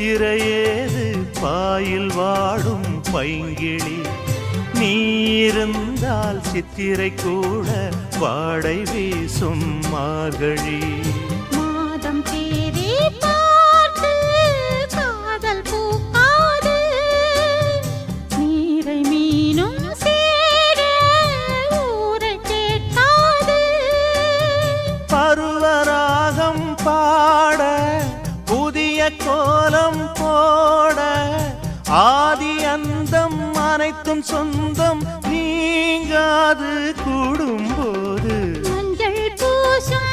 சித்திரையேது boil வாடும் பைங்கிளி நீ இருந்தால் சித்திரை கூட வாடை வீசும் மார்கழி மாதம் தேதி பார்த்து காதல் பூக்காது நீரை மீனும் சேர ஊரை கேட்காது பருவராகம் பாட புதிய கோலம் போட ஆதி அந்தம் அனைத்தும் சொந்தம் நீங்காது கூடும்போது மஞ்சள் பூசும்